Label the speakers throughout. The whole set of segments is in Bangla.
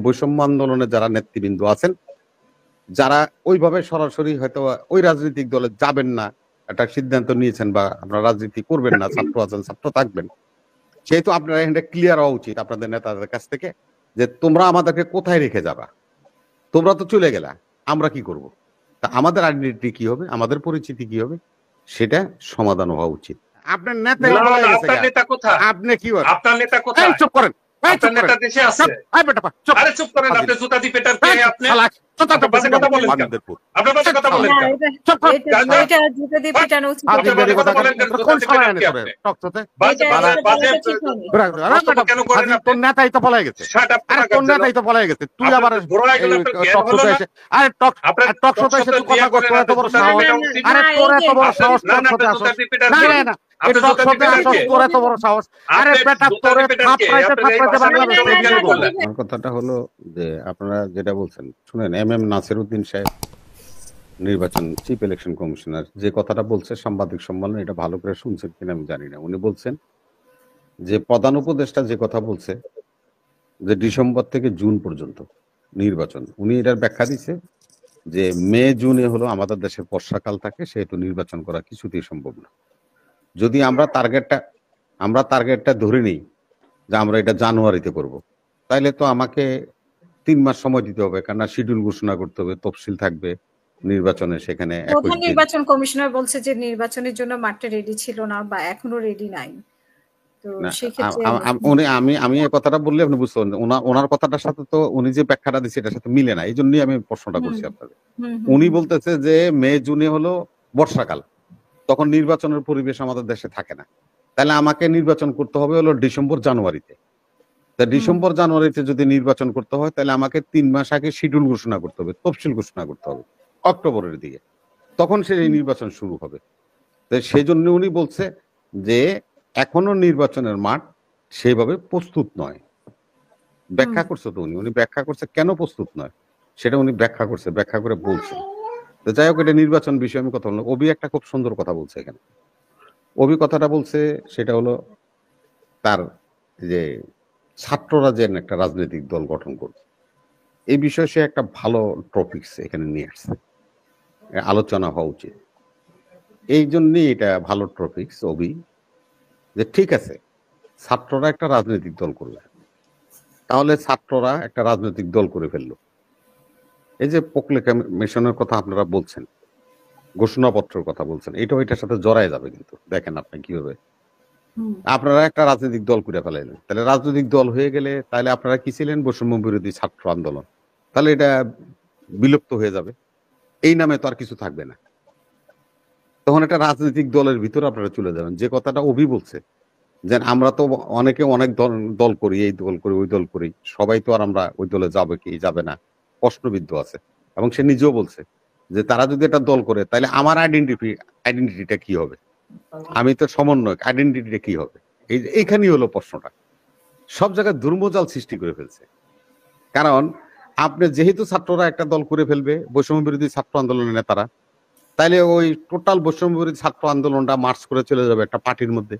Speaker 1: বৈষম্য আন্দোলনে যারা নেতৃবৃন্দ আছেন, যারা ওইভাবে সরাসরি হয়তো ওই রাজনৈতিক দলে যাবেন না, একটা সিদ্ধান্ত নিয়েছেন বা আপনারা রাজনীতি করবেন না, ছাত্র আছেন, ছাত্র থাকবেন, সেহেতু আপনারা এখানে ক্লিয়ার হওয়া উচিত আপনাদের নেতাদের কাছ থেকে যে তোমরা আমাদেরকে কোথায় রেখে যাবা, তোমরা তো চলে গেলা, আমরা কি করব, তা আমাদের আইডেন্টিটি কি হবে, আমাদের পরিচিতি কি হবে, সেটা সমাধান হওয়া উচিত। আপনার নেতা
Speaker 2: আপনার নেতা কোথায়?
Speaker 1: আপনি কি
Speaker 2: আপনার নেতা কোথায়?
Speaker 1: চুপ করেন,
Speaker 2: আপনার নেতা দেশে আছে। আরে চুপ করেন, আপনি জুতা দি পেটার কে? আপনি বাজে কথা বলেন কেন? আপনি বাজে কথা বলেন কেন?
Speaker 3: এটা জুতা দিয়ে পিটানো উচিত না।
Speaker 2: বাজে কথা বলেন কেন? জুতা দি পেটার কে আপনি? বাজে কেন করেন আপনি?
Speaker 1: তোর নেতাই তো পলাই গেছে,
Speaker 2: শাট আপ
Speaker 1: আরে তোর নেতাই তো পলাই গেছে, তুই আবার টক শোতে এসে, আরে টক শোতে এসে তুই কথা করছিস, এত বড় সাহস, আরে তোর এত বড় সাহস, টক শোতে আসছ, না টক শোতে আসছ, তোর এত বড় সাহস, আরে বেটা তোরে থাপড়াইতে বাংলাদেশ। কথাটা হলো যে আপনারা যেটা বলছেন শুনেন, এম নাসির উদ্দিন সাহেব নির্বাচন চিফ ইলেকশন কমিশনার যে কথাটা বলছে সাংবাদিক সম্মেলনে, এটা ভালো করে শুনছেন কিনা আমি জানি না। উনি বলছেন যে প্রধান উপদেষ্টা যে কথা বলছে যে ডিসেম্বর থেকে জুন পর্যন্ত নির্বাচন, উনি এটার ব্যাখ্যা দিচ্ছে যে মে জুনে হলো আমাদের দেশের বর্ষাকাল থাকে, সেহেতু নির্বাচন করা কিছুতেই সম্ভব না। যদি আমরা টার্গেটটা ধরে নিই যে আমরা এটা জানুয়ারিতে করব, তাইলে তো আমাকে 3 মাস সময় দিতে হবে, কারণ শিডিউল ঘোষণা করতে হবে, তফসিল থাকবে নির্বাচনে, সেখানে
Speaker 3: প্রধান নির্বাচন কমিশনার বলছে যে নির্বাচনের জন্য মাঠটা রেডি ছিল না বা এখনো রেডি নাই। তো সেক্ষেত্রে
Speaker 1: আমি এই কথাটা বললে আপনি বুঝতে পারবেন, ওনার কথাটার সাথে তো উনি যে ব্যাখ্যাটা দিচ্ছে এটার সাথে মিলে না, এই জন্যই আমি প্রশ্নটা করছি আপনাদের। উনি বলতেছে যে মে জুনে হলো বর্ষাকাল, তখন নির্বাচনের পরিবেশ আমাদের দেশে থাকে না, তাহলে আমাকে নির্বাচন করতে হবে হলো ডিসেম্বর জানুয়ারিতে। তা ডিসেম্বর জানুয়ারিতে যদি নির্বাচন করতে হয় তাহলে আমাকে 3 মাস আগে শিডিউল ঘোষণা করতে হবে, তফসিল ঘোষণা করতে হবে অক্টোবরের দিকে, তখন সেই নির্বাচন শুরু হবে। তো সেই জন্য উনি বলছে যে এখনো নির্বাচনের মাঠ সেইভাবে প্রস্তুত নয়। ব্যাখ্যা করছে তো উনি ব্যাখ্যা করছে কেন প্রস্তুত নয়, সেটা উনি ব্যাখ্যা করছে, ব্যাখ্যা করে বলছে। তো যাই হোক, এটা নির্বাচন বিষয়ে আমি কথা বললাম। অভি একটা খুব সুন্দর কথা বলছে এখানে। অভি কথাটা বলছে সেটা হলো তার যে ছাত্ররা যে একটা রাজনৈতিক দল গঠন করবে, এই বিষয়ে সে একটা ভালো টপিকস এখানে নিয়ে আসছে, আলোচনা হওয়া উচিত। এই জন্যই এটা ভালো টপিকস অভি, যে ঠিক আছে ছাত্ররা একটা রাজনৈতিক দল করবে, তাহলে ছাত্ররা একটা রাজনৈতিক দল করে ফেললো। এই যে পোকলে কমিশনের কথা আপনারা বলছেন, ঘোষণাপত্রের কথা বলছেন, এটাও এটার সাথে জড়ায় যাবে। কিন্তু দেখেন আপনি কিভাবে আপনারা একটা রাজনৈতিক দল করে ফেলাইলেন, তাহলে রাজনৈতিক দল হয়ে গেলে তাহলে আপনারা কি ছিলেন? বৈষম্য বিরোধী ছাত্র আন্দোলন, তাহলে এটা বিলুপ্ত হয়ে যাবে, এই নামে তো আর কিছু থাকবে না। তখন একটা রাজনৈতিক দলের ভিতরে আপনারা চলে যাবেন। যে কথাটা অভি বলছে যে আমরা তো অনেকে অনেক দল করি, এই দল করি, ওই দল করি, সবাই তো আর আমরা ওই দলে যাবে কি যাবে না প্রশ্নবিদ্ধ আছে। এবং সে নিজেও বলছে যে তারা যদি একটা দল করে তাহলে আমার আইডেন্টিটিটা কি হবে, আমি তো সমন্বয়ক, আইডেন্টিটিটা কি হবে? এইখানেই হলো প্রশ্নটা। সব জায়গায় দুর্মজাল সৃষ্টি করে ফেলছে। কারণ আপনি যেহেতু ছাত্ররা একটা দল করে ফেলবে, বৈষম্য বিরোধী ছাত্র আন্দোলনের নেতারা, তাইলে ওই টোটাল বৈষম্য বিরোধী ছাত্র আন্দোলনটা মার্চ করে চলে যাবে একটা পার্টির মধ্যে।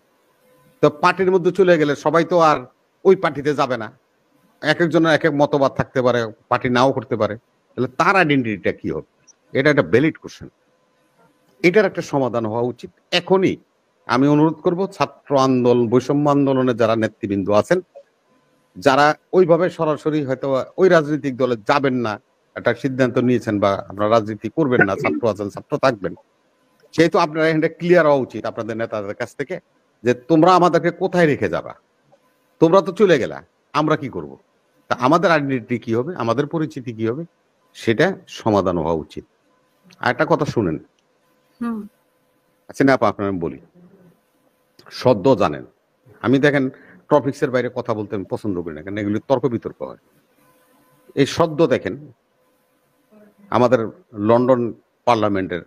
Speaker 1: তো পার্টির মধ্যে চলে গেলে সবাই তো আর ওই পার্টিতে যাবে না, এক একজনের এক এক মতবাদ থাকতে পারে, পার্টি নাও করতে পারে, তাহলে তার আইডেন্টিটিটা কি হবে? এটা একটা ভ্যালিড কোশ্চেন, এটার একটা সমাধান হওয়া উচিত এখনই। আমি অনুরোধ করব ছাত্র আন্দোলন বৈষম্য আন্দোলনে যারা নেতৃবৃন্দ আছেন, যারা ওইভাবে সরাসরি হয়তো ওই রাজনৈতিক দলে যাবেন না, একটা সিদ্ধান্ত নিয়েছেন বা আপনারা রাজনীতি করবেন না, ছাত্র আছেন, ছাত্র থাকবেন, সেহেতু আপনারা এখানে ক্লিয়ার হওয়া উচিত আপনাদের নেতাদের কাছ থেকে যে তোমরা আমাদেরকে কোথায় রেখে যাবা, তোমরা তো চলে গেলা, আমরা কি করব, তা আমাদের আইডেন্টিটি কি হবে, আমাদের পরিচিতি কি হবে, সেটা সমাধান হওয়া উচিত। আর একটা কথা শুনেন, আচ্ছা না আপনার বলি, সদ্য জানেন আমি দেখেন টপিক্সের বাইরে কথা বলতে আমি পছন্দ করি না, কারণ এগুলি তর্ক বিতর্ক হয়। এই সদ্য দেখেন আমাদের লন্ডন পার্লামেন্টের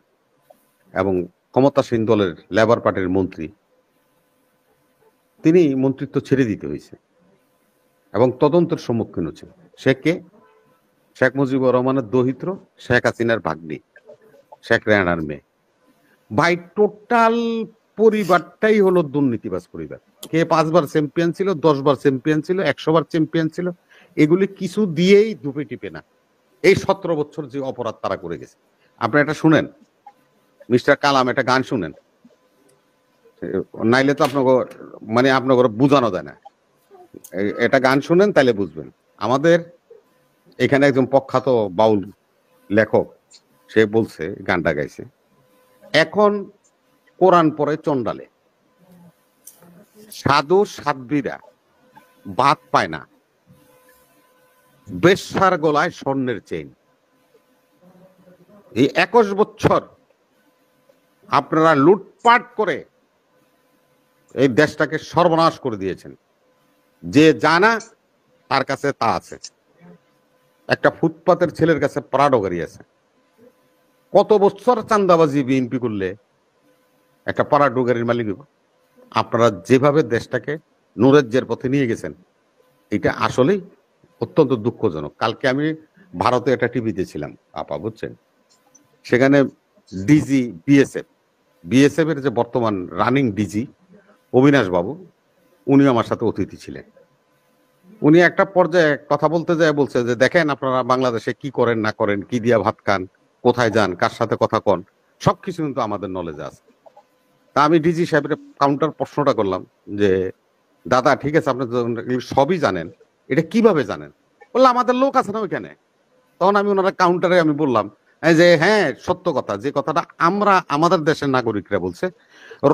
Speaker 1: এবং ক্ষমতাসীন দলের লেবার পার্টির মন্ত্রী, তিনি মন্ত্রিত্ব ছেড়ে দিতে হয়েছে এবং তদন্তের সম্মুখীন হচ্ছে। সে কে? শেখ মুজিবুর রহমানের দৌহিত্র, শেখ হাসিনার ভাগ্নি, শেখ রেহানার মেয়ে। ভাই টোটাল পরিবারটাই হলো দুর্নীতিবাজ পরিবার। কে 5 বার চ্যাম্পিয়ন ছিল, 10 বার চ্যাম্পিয়ন ছিল, 100 বার চ্যাম্পিয়ন ছিল, এগুলি কিছু দিয়েই ধুপে টিপে না। এই 17 বছর যে অপরাধ তারা করে গেছে। আপনি এটা শুনেন, মিস্টার কালাম, একটা গান শুনেন, নাইলে তো আপনাকে মানে আপনাকে বোঝানো যায় না। এটা গান শুনেন তাইলে বুঝবেন। আমাদের এখানে একজন প্রখ্যাত বাউল লেখক, সে বলছে, গানটা গাইছে, এখন কোরআন পড়ে চন্ডালে, সাধু সাধ্বীরা ভাত পায় না, বেশ্যার গলায় স্বর্ণের চেইন। এই 21 বছর আপনারা লুটপাট করে এই দেশটাকে সর্বনাশ করে দিয়েছেন। যে জানা তার কাছে তা আছে। একটা ফুটপাতের ছেলের কাছে প্রাডো গাড়ি আছে। কত বছর চান্দাবাজি বিএনপি করলে একটা প্রাডো গাড়ির মালিক হইব? আপনারা যেভাবে দেশটাকে নৈরাজ্যের পথে নিয়ে গেছেন, এটা আসলেই অত্যন্ত দুঃখজনক। কালকে আমি ভারতে একটা টিভিতে ছিলাম আপা, বুঝছেন, সেখানে ডিজি বিএসএফ এর যে বর্তমান রানিং ডিজি অবিনাশ বাবু, উনি আমার সাথে অতিথি ছিলেন। উনি একটা পর্যায়ে কথা বলতে যায় বলছে যে দেখেন আপনারা বাংলাদেশে কি করেন না করেন, কি দিয়া ভাত খান, কোথায় যান, কার সাথে কথা কন, সবকিছু কিন্তু আমাদের নলেজে আছে। তা আমি ডিজি সাহেবের কাউন্টার প্রশ্নটা করলাম যে দাদা ঠিক আছে আপনি সবই জানেন, এটা কিভাবে জানেন? বললাম আমাদের লোক আছে না ওইখানে। তখন আমি ওনারা কাউন্টারে আমি বললাম যে হ্যাঁ সত্য কথা, যে কথাটা আমরা আমাদের দেশের নাগরিকরা বলছে,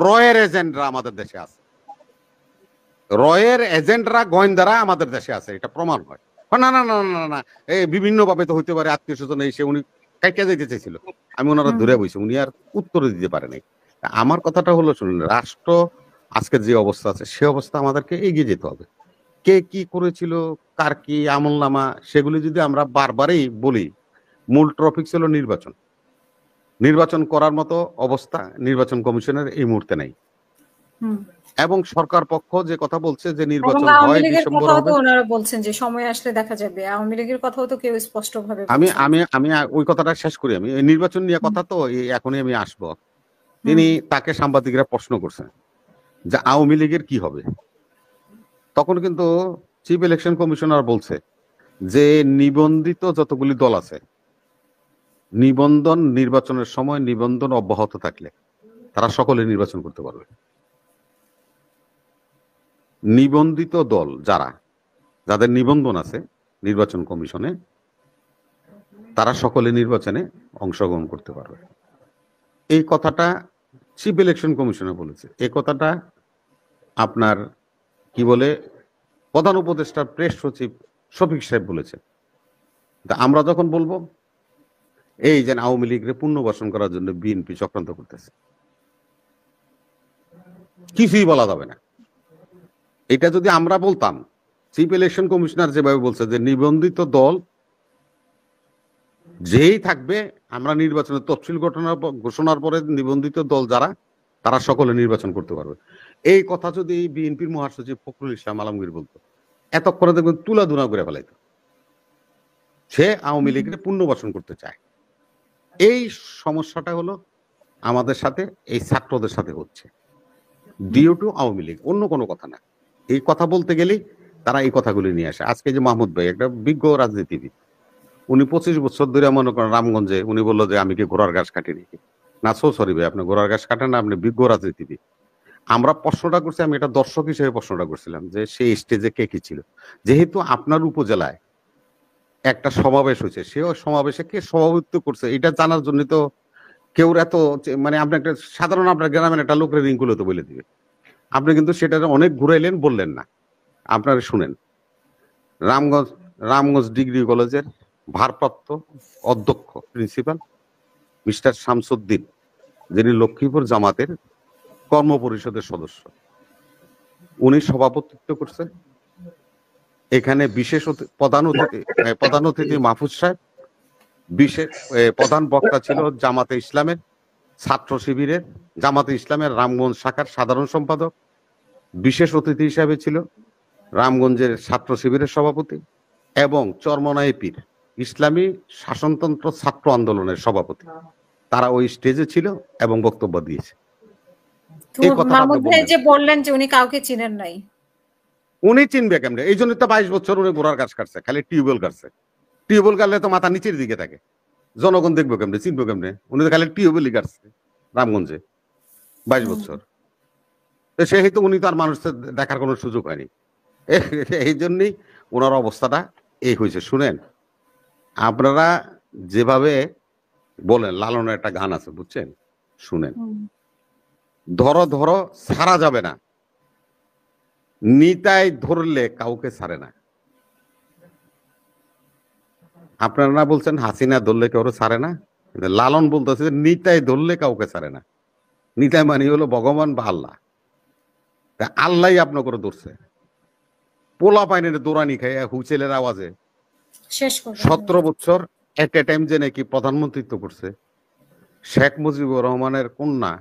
Speaker 1: রয়ের এজেন্টরা আমাদের দেশে আছে, রয়ের এজেন্টরা গোয়েন্দারা আমাদের দেশে আছে, এটা প্রমাণ হয়। না না না না না, এই বিভিন্ন ভাবে তো হইতে পারে, আত্মীয় স্বজন এসে উনি কাইটা যেতে চাইছিল, আমি ওনারা ধরে বইছি, উনি আর উত্তর দিতে পারে নাই। আমার কথাটা হলো শুনুন, রাষ্ট্র আজকের যে অবস্থা আছে সে অবস্থা আমাদেরকে এগিয়ে যেতে হবে। কে কি করেছিল, কার কি আমল নামা, সেগুলি যদি আমরা বারবারই বলি, মূল টপিক ছিল নির্বাচন। নির্বাচন করার মতো অবস্থা নির্বাচন কমিশনের এই মুহূর্তে নাই। এবং সরকার পক্ষ যে কথা বলছে যে নির্বাচন হয় ডিসেম্বর হবে,
Speaker 3: ওনারা বলছেন যে সময় আসলে দেখা যাবে। আওয়ামী লীগের কথাও তো কেউ স্পষ্টভাবে
Speaker 1: আমি আমি আমি ওই কথাটা শেষ করি। আমি নির্বাচন নিয়ে কথা তো এখনই আমি আসবো। তিনি তাকে সাংবাদিকরা প্রশ্ন করছেন যে আওয়ামী লীগের কি হবে, তখন কিন্তু চিফ ইলেকশন কমিশনার বলছে যে নিবন্ধিত যতগুলি দল আছে, নির্বাচনের সময় নিবন্ধন অব্যাহত থাকলে তারা সকলে নির্বাচন করতে পারবে। নিবন্ধিত দল যাদের নিবন্ধন আছে নির্বাচন কমিশনে, তারা সকলে নির্বাচনে অংশগ্রহণ করতে পারবে। এই কথাটা চিফ ইলেকশন কমিশনে বলেছে। এই কথাটা আপনার কি বলে প্রধান উপদেষ্টা প্রেস সচিব শফিক সাহেব বলেছে। আমরা যখন বলবো এই যে আওয়ামী লীগের পুনর্বাসন করার জন্য বিএনপি চক্রান্ত করতেছে, কিছুই বলা যাবে না। এটা যদি আমরা বলতাম, চিফ ইলেকশন কমিশনার যেভাবে বলছে যে নিবন্ধিত দল যেই থাকবে, আমরা নির্বাচনের তফসিল ঘোষণার পরে নিবন্ধিত দল যারা, তারা সকলে নির্বাচন করতে পারবে। এই কথা যদি বিএনপির মহাসচিব ফখরুল ইসলাম আলমগীর বলতো, এতক্ষণে দেখবেন তুলাধুনা করে ফেলাইতো। সে আওয়ামী লীগের পুনর্বাসন করতে চায়। এই সমস্যাটা হলো আমাদের সাথে, এই ছাত্রদের সাথে হচ্ছে ডিউ টু আওয়ামী লীগ, অন্য কোনো কথা না। এই কথা বলতে গেলেই তারা এই কথাগুলি নিয়ে আসে। আজকে যে মাহমুদ ভাই একটা বিজ্ঞ রাজনীতিবিদ, উনি 25 বছর ধরে মনে করেন রামগঞ্জে, উনি বললো যে আমি কি ঘোড়ার ঘাস কাটি নাকি? না, সরি ভাই, আপনি ঘোড়ার ঘাস কাটেন না, আপনি বিজ্ঞ রাজনীতিবিদ। আমরা প্রশ্নটা করছি, আমি এটা দর্শক হিসেবে প্রশ্নটা করছিলাম যে সেই স্টেজে কে কি ছিল। যেহেতু আপনার উপজেলায় একটা সমাবেশ হয়েছে, সে সমাবেশে কে সভাপতিত্ব করছে এটা জানার জন্য তো কেউ এত মানে আপনি একটা সাধারণ আপনার গ্রামের একটা লোকের রিঙ্কুলো তো বলে দিবে। আপনি কিন্তু সেটা অনেক ঘুরাইলেন, বললেন না। আপনারা শুনেন, রামগঞ্জ ডিগ্রি কলেজের ভারপ্রাপ্ত অধ্যক্ষ প্রিন্সিপাল মিস্টার শামসুদ্দিন, যিনি লক্ষ্মীপুর জামাতের কর্ম পরিষদের সদস্য, উনি সভাপতিত্ব করছেন। এখানে বিশেষ প্রধান অতিথি মাহফুজ সাহেব, বিশেষ প্রধান বক্তা ছিল জামাতে ইসলামের ছাত্র শিবিরের, জামাতে ইসলামের রামগঞ্জ শাখার সাধারণ সম্পাদক, বিশেষ অতিথি হিসাবে ছিল রামগঞ্জের ছাত্র শিবিরের সভাপতি এবং চরমনাই পীর ইসলামী শাসনতন্ত্র ছাত্র আন্দোলনের সভাপতি। তারা ওই স্টেজে ছিল এবং বক্তব্য দিয়েছে।
Speaker 3: মাহমুদ ভাই যে বললেন যে উনি কাউকে চিনেন নাই,
Speaker 1: উনি চিনবে কেমনে? এই জন্য তো 22 বছর উনি গোড়ার গাছ কাটছে, খালি টিউবওয়েল কাটছে। টিউবওয়েল কাটলে তো মাথা নিচের দিকে থাকে, জনগণ দেখবো কেমনে, চিনবো কেমনে? উনি তো খালি টিউবওয়েলই কাটছে রামগঞ্জে 22 বছর। তো সেহেতু উনি তো আর মানুষের দেখার কোনো সুযোগ হয়নি। এই জন্যই ওনার অবস্থাটা এই হয়েছে। শুনেন, আপনারা যেভাবে বলেন, লালনের একটা গান আছে বুঝছেন, শুনেন, ধরো ধরো ছাড়া যাবে না, নিতাই ধরলে কাউকে ছাড়ে না। আপনারা না বলছেন হাসিনা ধরলে কেউ ছাড়ে না, লালন বলতেছে নিতাই ধরলে কাউকে ছাড়ে না। নিতাই মানে হলো ভগবান বা আল্লাহ। আল্লাহ আপনার করে ধরছে, পোলা পাইনের দৌড়ানি খাই হুইসেলের আওয়াজে 17 বছর এট এ টাইম যে নাকি প্রধানমন্ত্রিত্ব করছে। শেখ মুজিবুর রহমানের কন্যা,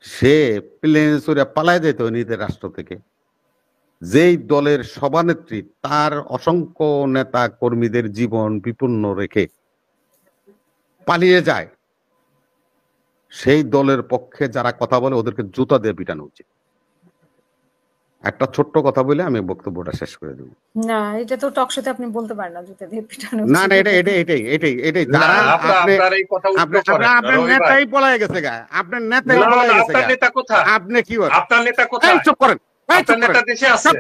Speaker 1: সে প্লেনে চড়ে পালায় যেত নিজের রাষ্ট্র থেকে। যেই দলের সভানেত্রী তার অসংখ্য নেতা কর্মীদের জীবন বিপন্ন রেখে পালিয়ে যায়, সেই দলের পক্ষে যারা কথা বলে ওদেরকে জুতা দিয়ে পিটানো উচিত। একটা ছোট্ট কথা বলে আমি বক্তব্যটা শেষ করে দেব।
Speaker 3: না, এটা তো টক শোতে আপনি বলতে পারেন না জুতা দিয়ে পিটানো।
Speaker 1: না না, এটাই যারা আপনার নেতাই পলায় গেছে গা, আপনার নেতাই পলায় গেছে গা।
Speaker 2: নেতা কোথায়?
Speaker 1: আপনি কি বলেন?
Speaker 2: আপনার নেতা কোথায়?
Speaker 1: চুপ করেন।
Speaker 2: আপনার নেতা দেশে আছে।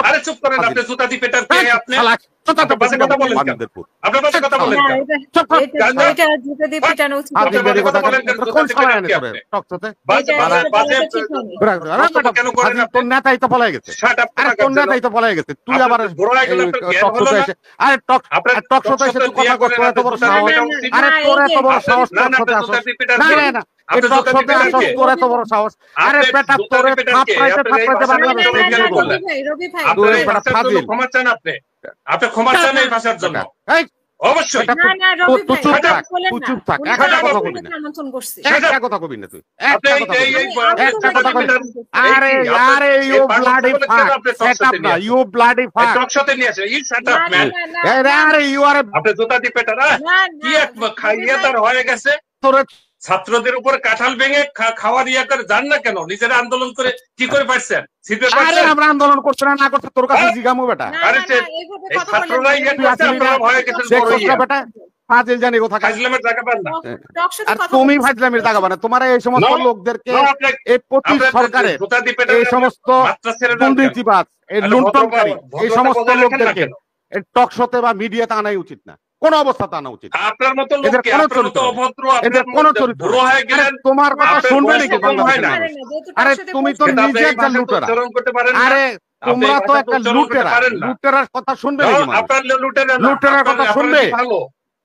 Speaker 2: আরে চুপ করেন, আপনি জুতা দিয়ে পেটার কে? আপনি বাজে কথা বলেন কেন? আপনি বাজে কথা বলেন কেন?
Speaker 3: এটা জুতা দিয়ে পিটানো উচিত।
Speaker 2: আপনি বাজে কথা বলেন কেন? জুতা দিয়ে পেটার কে আপনি? বাজে কেন করেন আপনি?
Speaker 1: তোর নেতাই তো পলায় গেছে।
Speaker 2: শাট আপ
Speaker 1: আরে তোর নেতাই তো পলায় গেছে, তুই আবার টক শোতে এসে, আরে টক শোতে এসে তুই কথা করছিস, এত বড় সাহস? আরে তোর এত বড় সাহস টক শোতে আসছিস? না না, এই টক শোতে আসছিস, তোর এত বড় সাহস? আরে বেটা তোরে থাপড়াইতে বাংলাদেশে
Speaker 3: রবি ভাই,
Speaker 2: ক্ষমা চান আপনি? আপনি ক্ষমা চান এই ভাষার জন্য? অবশ্যই।
Speaker 3: না রবি ভাই,
Speaker 1: চুপ থাক, একটা কথা কবি না, একটা কথা কবি না তুই, একটা কথা কবি না। আরে আরে ইউ ব্লাডি ফাক, সেট আপ না, ইউ ব্লাডি ফাক।
Speaker 2: টকশোতে নিয়ে আসে, ইউ শাট আপ ম্যান।
Speaker 1: আরে ইউ আর
Speaker 2: আপনি জুতা দিয়ে পেটারা কি এক খাইয়ে তার হয়ে গেছে।
Speaker 1: তোর
Speaker 2: ছাত্রদের উপর কাঁঠাল ভেঙে খাওয়ার ইয়া করে যান না কেন? নিজেরা আন্দোলন করে কি করে পারছেন?
Speaker 1: আরে আমরা আন্দোলন করছি না, না করছে তোর কাছে জিগামু বেটা।
Speaker 2: আরে এই ছাত্ররা ইয়া করছে, আপনারা হয়ে গেছেন বড় ইয়া
Speaker 1: বেটা, ফাজিল জানি কথা
Speaker 2: ফাজলামের জায়গা পান না।
Speaker 1: আর তুমি ফাজলামের জায়গা পান না। তোমার এই সমস্ত লোকদেরকে এই প্রতি সরকারের এই সমস্ত দুর্নীতিবাজ, এই লুণ্ঠনকারী, এই সমস্ত লোকদেরকে এই টক শোতে বা মিডিয়াতে আনাই উচিত না, কোন অবস্থাতে আনা উচিত।
Speaker 2: আপনার মতো লোককে, আপনার মতো অভদ্র,
Speaker 1: এদের কোন চরিত্র
Speaker 2: হয়ে গেলেন।
Speaker 1: তোমার কথা শুনবে নাকি বাংলাদেশের মানুষ? আরে তুমি তো নিজে একটা লুটেরা। আরে তোমরা তো একটা লুটেরা, লুটেরার কথা শুনবে নাকি মানুষ?
Speaker 2: আপনার
Speaker 1: লুটেরার কথা শুনবে?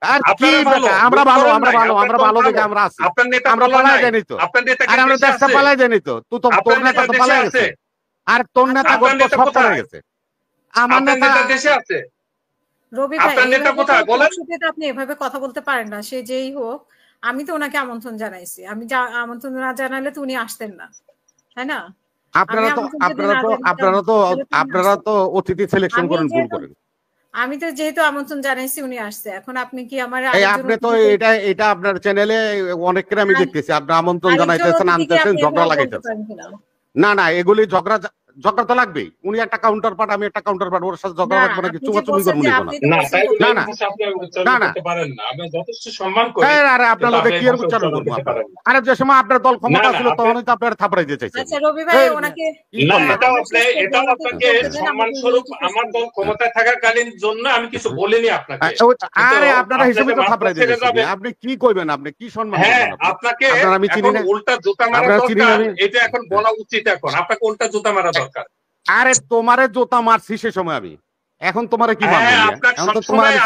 Speaker 1: আর কি বেটা, আমরা ভালো, আমরা ভালো, আমরা ভালো দেখে আমরা আছি। আমরা পালাই যাইনি তো, আর আমরা দেশটা পালাই যাইনি তো। তুই তো তোর নেতা তো পালাই গেছে, আর তোর নেতা সব পালাই গেছে। আমার নেতা
Speaker 2: দেশে আছে।
Speaker 3: রবি ভাই, আপনি এভাবে কথা বলতে পারেন না। সে যেই হোক, আমি তো ওনাকে আমন্ত্রণ জানাইছি। আমি আমন্ত্রণ না জানালে তো উনি আসতেন না, তাই না?
Speaker 1: আপনারা তো অতিথি সিলেকশন করেন, ভুল করেন।
Speaker 3: আমি তো যেহেতু আমন্ত্রণ জানাইছি, উনি আসছে। এখন আপনি কি আমার
Speaker 1: আপনি তো এটা আপনার চ্যানেলে অনেককে আমি দেখতেছি, আপনি আমন্ত্রণ জানাইতেছেন, আনতেছেন, ঝগড়া লাগাইতেছেন। না না, এগুলি ঝগড়া তো লাগবেই। উনি একটা কাউন্টার পার্ট, আমি একটা কাউন্টার পার্ট, ওর সাথে ঝগড়া রাখবো নাকি? চুমাচুমি করবো না।
Speaker 2: যথেষ্ট সম্মান করি।
Speaker 1: আরে আপনার লোকে কি আর উচ্চারণ করবো? আরে যে সময় আপনার দল ক্ষমতা ছিল তখনই তো আপনার থাপড়াই দিতে চাইছেন।
Speaker 3: আচ্ছা রবি ভাই, ওনাকে
Speaker 2: এটাও আপনাকে সম্মান স্বরূপ আমার দল ক্ষমতায় থাকাকালীন জন্য আমি কিছু বলিনি আপনাকে।
Speaker 1: আরে আপনারা হিসেবে তো থাপড়াই দিতে, আপনি কি কইবেন? আপনি কি সম্মান?
Speaker 2: হ্যাঁ, আপনাকে
Speaker 1: আমি চিনি না,
Speaker 2: উল্টা জুতা মারা দরকার, এটা এখন বলা উচিত। এখন আপনাকে উল্টা জুতা মারা দরকার।
Speaker 1: আরে তোমারে জুতা মারছি সে সময় আমি, এখন তোমারে কি মারবো?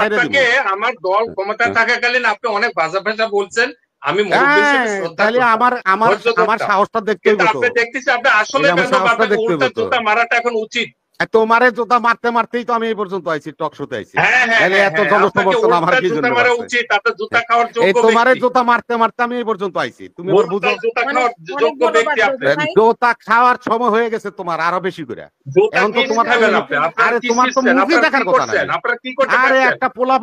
Speaker 2: আপনাকে আমার দল ক্ষমতায় থাকাকালীন আপনি অনেক বাজে ভাষা বলছেন। আমি
Speaker 1: তাহলে আমার সাহসটা দেখতে হবে।
Speaker 2: আপনি দেখতেছি আপনি আসলে উল্টা জুতা মারাটা এখন উচিত।
Speaker 1: তোমারে জুতা মারতে মারতেই তো আমি এই পর্যন্ত আইছি, টক শোতে আইছি। এত জনসমর্থন আমার কি জন্য
Speaker 2: উচিত? আপনার জুতা খাওয়ার যোগ্য
Speaker 1: এই তোমারে
Speaker 2: ব্যক্তি।
Speaker 1: জুতা মারতে মারতে আমি এই পর্যন্ত আইছি, তুমি আমার বুঝো?
Speaker 2: জুতা খাওয়ার যোগ্য ব্যক্তি আপনি।
Speaker 1: জুতা খাওয়ার সময় হয়ে গেছে তোমার আরো বেশি করে। এখন তো তোমার আরে তোমার তো মুভি দেখার কথা না।
Speaker 2: আপনারা কি করতে
Speaker 1: আরে একটা পোলা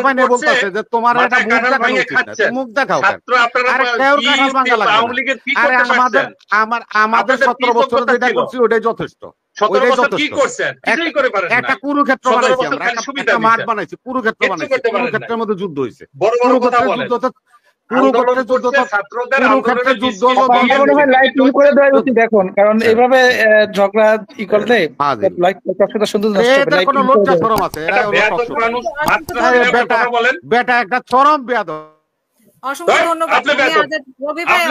Speaker 1: পাইনা বলতেছে যে তোমার একটা মুখ দেখানো উচিত না, মুখ দেখাও কেন? আরে কেউ কাঁঠাল ভাঙা লাগবে না। আরে আমাদের 17 বছর যেটা করছি ওটাই যথেষ্ট। একটা কুরুক্ষেত্র বানাইছি আমরা, একটা মাঠ বানাইছি, কুরুক্ষেত্র বানাইছি, কুরুক্ষেত্রের মধ্যে যুদ্ধ হয়েছে।
Speaker 4: দেখুন, কারণ এইভাবে ঝগড়া ই করলে
Speaker 1: কোনো লজ্জা শরম আছে? বেটা একটা চরম বেয়াদব।
Speaker 3: অসংখ্য ধন্যবাদ। রবি ভাই